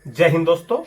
जय हिंद दोस्तों,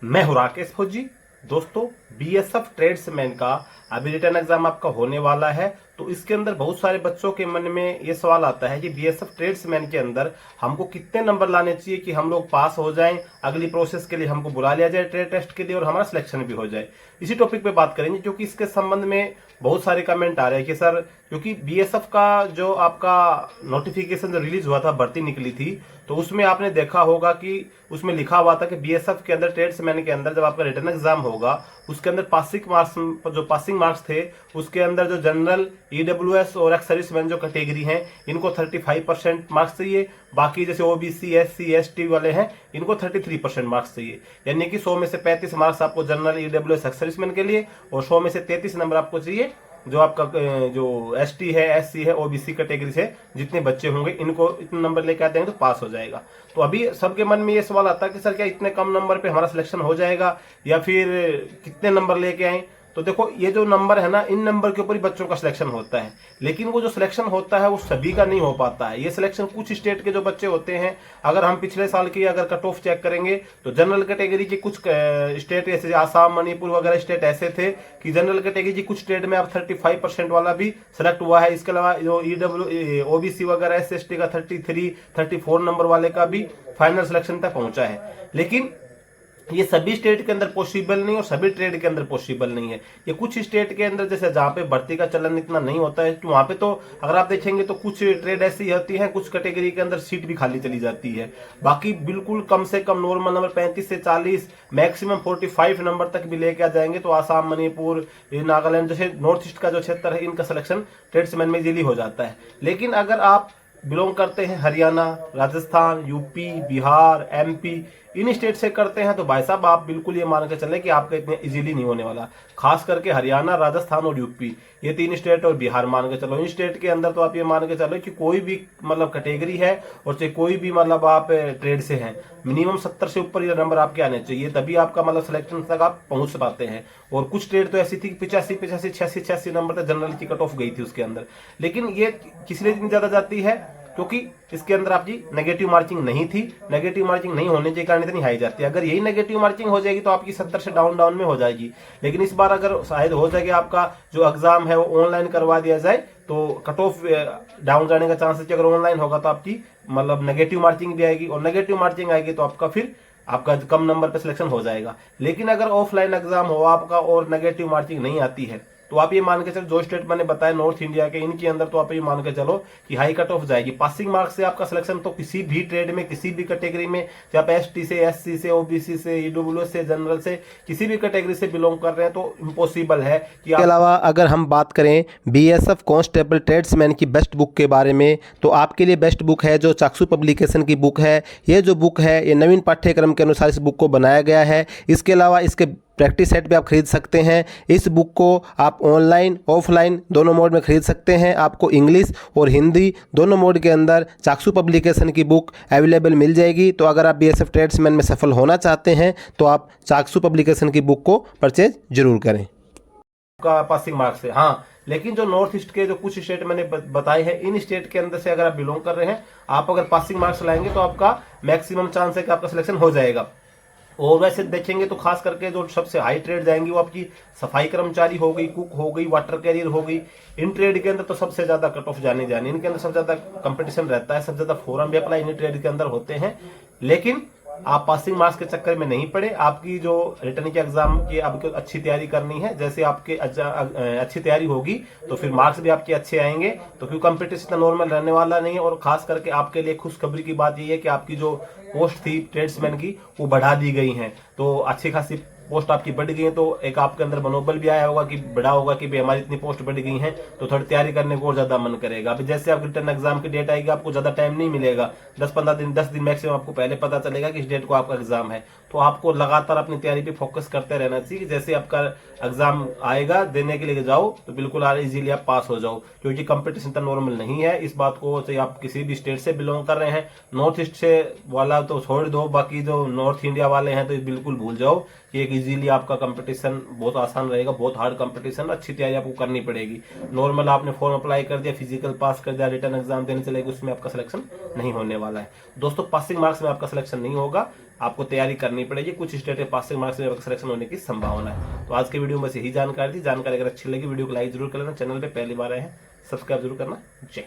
मैं हूं राकेश फौजी। दोस्तों, बीएसएफ ट्रेड्समैन का अभी रिटर्न एग्जाम आपका होने वाला है। तो इसके अंदर बहुत सारे बच्चों के मन में ये सवाल आता है कि बीएसएफ ट्रेड्समैन के अंदर हमको कितने नंबर लाने चाहिए कि हम लोग पास हो जाएं, अगली प्रोसेस के लिए हमको बुला लिया जाए ट्रेड टेस्ट के लिए और हमारा सिलेक्शन भी हो जाए। इसी टॉपिक पे बात करेंगे, क्योंकि इसके संबंध में बहुत सारे कमेंट आ रहे हैं कि सर, क्योंकि बीएसएफ का जो आपका नोटिफिकेशन जो रिलीज हुआ था, भर्ती निकली थी, तो उसमें आपने देखा होगा कि उसमें लिखा हुआ था कि बीएसएफ के अंदर ट्रेड्समैन के अंदर जब आपका रिटर्न एग्जाम होगा, उसके अंदर पासिंग मार्क्स थे, उसके अंदर जो जनरल, ईडब्ल्यूएस और एक्स सर्विसमैन जो कैटेगरी हैं, इनको 35% मार्क्स चाहिए। बाकी जैसे ओबीसी, एससी, एसटी वाले हैं, इनको 33% मार्क्स चाहिए। यानी कि 100 में से 35 मार्क्स आपको जनरल, ईडब्ल्यूएस, एक्स सर्विसमैन के लिए, और 100 में से 33 नंबर आपको चाहिए जो आपका जो एसटी है, एससी है, ओबीसी कैटेगरी से जितने बच्चे होंगे, इनको इतने नंबर लेके आते हैं तो पास हो जाएगा। तो अभी सबके मन में ये सवाल आता है कि सर, क्या इतने कम नंबर पे हमारा सिलेक्शन हो जाएगा या फिर कितने नंबर लेके आए? तो देखो, ये जो नंबर है ना, इन नंबर के ऊपर ही बच्चों का सिलेक्शन होता है। लेकिन वो जो सिलेक्शन होता है वो सभी का नहीं हो पाता है। ये सिलेक्शन कुछ स्टेट के जो बच्चे होते हैं, अगर हम पिछले साल की अगर कट ऑफ चेक करेंगे तो जनरल कैटेगरी के कुछ स्टेट ऐसे, आसाम, मणिपुर वगैरह स्टेट ऐसे थे कि जनरल कैटेगरी की कुछ स्टेट में अब 35% वाला भी सिलेक्ट हुआ है। इसके अलावा जो ईडब्ल्यू, ओबीसी वगैरह SC/ST का 33, 34 नंबर वाले का भी फाइनल सिलेक्शन तक पहुंचा है। लेकिन ये सभी स्टेट के अंदर पॉसिबल नहीं और सभी ट्रेड के अंदर पॉसिबल नहीं है। ये कुछ स्टेट के अंदर, जैसे जहां पे भर्ती का चलन इतना नहीं होता है, तो वहां पे तो अगर आप देखेंगे तो कुछ ट्रेड ऐसी होती है, कुछ कैटेगरी के अंदर सीट भी खाली चली जाती है। बाकी बिल्कुल कम से कम नॉर्मल नंबर 35 से 40, मैक्सिमम 45 नंबर तक भी लेके आ जाएंगे तो आसाम, मणिपुर, नागालैंड जैसे नॉर्थ ईस्ट का जो क्षेत्र है, इनका सिलेक्शन ट्रेड्समैन में इजीली हो जाता है। लेकिन अगर आप बिलोंग करते हैं हरियाणा, राजस्थान, यूपी, बिहार, एमपी, इन स्टेट से करते हैं, तो भाई साहब आप बिल्कुल ये मान के चले कि आपका इतने इजीली नहीं होने वाला। खास करके हरियाणा, राजस्थान और यूपी, ये 3 स्टेट और बिहार मान के चलो, इन स्टेट के अंदर तो आप ये मान के चलो कि कोई भी मतलब कैटेगरी है और चाहे कोई भी मतलब आप ट्रेड से हैं, मिनिमम 70 से ऊपर ये नंबर आपके आने चाहिए, तभी आपका मतलब सिलेक्शन तक आप पहुंच पाते हैं। और कुछ ट्रेड तो ऐसी थी 85, 86 नंबर तक जनरल की कट ऑफ गई थी उसके अंदर। लेकिन ये किस लिए इतनी ज्यादा जाती है? क्योंकि इसके अंदर आपकी नेगेटिव मार्किंग नहीं थी। नेगेटिव मार्किंग नहीं होने के कारण इतनी हाई जाती है। अगर यही नेगेटिव मार्किंग हो जाएगी तो आपकी 70 से डाउन में हो जाएगी। लेकिन इस बार अगर शायद हो जाएगा आपका जो एग्जाम है वो ऑनलाइन करवा दिया जाए, तो कट ऑफ डाउन जाने का चांसेस, अगर ऑनलाइन होगा तो आपकी मतलब नेगेटिव मार्किंग भी आएगी, और नेगेटिव मार्किंग आएगी तो आपका फिर आपका कम नंबर पे सिलेक्शन हो जाएगा। लेकिन अगर ऑफलाइन एग्जाम हो आपका और नेगेटिव मार्किंग नहीं आती है, तो आप ये मान के चलो, जो स्टेट मैंने बताया नॉर्थ इंडिया के, इनके अंदर तो आप ये मान के चलो कि हाई कट ऑफ जाएगी। पासिंग मार्क्स से आपका सिलेक्शन तो किसी भी ट्रेड में, किसी भी कैटेगरी में, चाहे आप एसटी से, एससी से, ओबीसी से, ईडब्ल्यूएस से, जनरल से, किसी भी कैटेगरी से बिलोंग कर रहे हैं, तो इम्पॉसिबल है कि इसके अलावा अगर हम बात करें बीएसएफ कांस्टेबल ट्रेड्समैन की बेस्ट बुक के बारे में, तो आपके लिए बेस्ट बुक है जो चाक्षु पब्लिकेशन की बुक है। ये जो बुक है, ये नवीन पाठ्यक्रम के अनुसार इस बुक को बनाया गया है। इसके अलावा इसके प्रैक्टिस सेट भी आप खरीद सकते हैं। इस बुक को आप ऑनलाइन, ऑफलाइन दोनों मोड में खरीद सकते हैं। आपको इंग्लिश और हिंदी दोनों मोड के अंदर चाक्षु पब्लिकेशन की बुक अवेलेबल मिल जाएगी। तो अगर आप बीएसएफ ट्रेड्समैन में सफल होना चाहते हैं तो आप चाक्षु पब्लिकेशन की बुक को परचेज जरूर करें। का पासिंग मार्क्स है। हाँ, लेकिन जो नॉर्थ ईस्ट के जो कुछ स्टेट मैंने बताए हैं, इन स्टेट के अंदर से अगर आप बिलोंग कर रहे हैं, आप अगर पासिंग मार्क्स लाएंगे तो आपका मैक्सिमम चांस है कि आपका सिलेक्शन हो जाएगा। और वैसे देखेंगे तो खास करके जो सबसे हाई ट्रेड जाएंगी वो आपकी सफाई कर्मचारी हो गई, कुक हो गई, वाटर कैरियर हो गई। इन ट्रेड के अंदर तो सबसे ज्यादा कट ऑफ जाने इनके अंदर सबसे ज्यादा कंपटीशन रहता है, सबसे ज्यादा फॉरम भी अप्लाई इन ट्रेड के अंदर होते हैं। लेकिन आप पासिंग मार्क्स के चक्कर में नहीं पड़े। आपकी जो रिटर्न के एग्जाम की आपको अच्छी तैयारी करनी है, जैसे आपके अच्छी तैयारी होगी तो फिर मार्क्स भी आपके अच्छे आएंगे। तो क्योंकि कंपटीशन इतना नॉर्मल रहने वाला नहीं है। और खास करके आपके लिए खुशखबरी की बात यह है कि आपकी जो पोस्ट थी ट्रेड्समैन की, वो बढ़ा दी गई है। तो अच्छी खासी पोस्ट आपकी बढ़ गई है, तो एक आपके अंदर मनोबल भी आया होगा कि बढ़ा होगा कि भाई हमारी इतनी पोस्ट बढ़ गई है, तो थोड़ी तैयारी करने को और ज्यादा मन करेगा। अभी जैसे आप रिटर्न एग्जाम की डेट आएगी, आपको ज्यादा टाइम नहीं मिलेगा, 10-15 दिन, 10 दिन मैक्सिमम आपको पहले पता चलेगा कि इस डेट को आपका एग्जाम है। तो आपको लगातार अपनी तैयारी पे फोकस करते रहना चाहिए। जैसे आपका एग्जाम आएगा, देने के लिए जाओ तो बिल्कुल इजीली आप पास हो जाओ, क्योंकि कंपटीशन तो नॉर्मल नहीं है। इस बात को, चाहे आप किसी भी स्टेट से बिलोंग कर रहे हैं, नॉर्थ ईस्ट से वाला तो छोड़ दो, बाकी जो नॉर्थ इंडिया वाले हैं तो बिल्कुल भूल जाओ कि एक इजीली आपका कंपटीशन बहुत आसान रहेगा, बहुत हार्ड कंपटीशन, अच्छी तैयारी आपको करनी पड़ेगी। नॉर्मल आपने फॉर्म अप्लाई कर दिया, फिजिकल पास कर दिया, रिटर्न एग्जाम देने चलेगी, उसमें आपका सिलेक्शन नहीं होने वाला है दोस्तों। पासिंग मार्क्स में आपका सिलेक्शन नहीं होगा, आपको तैयारी करनी पड़ेगी। कुछ स्टेट में पासिंग मार्क्स में आपका सिलेक्शन होने की संभावना है। तो आज के वीडियो में बस यही जानकारी थी। जानकारी अगर अच्छी लगी वीडियो को लाइक जरूर कर लेना, चैनल पे पहली बार आए हैं सब्सक्राइब जरूर करना। जय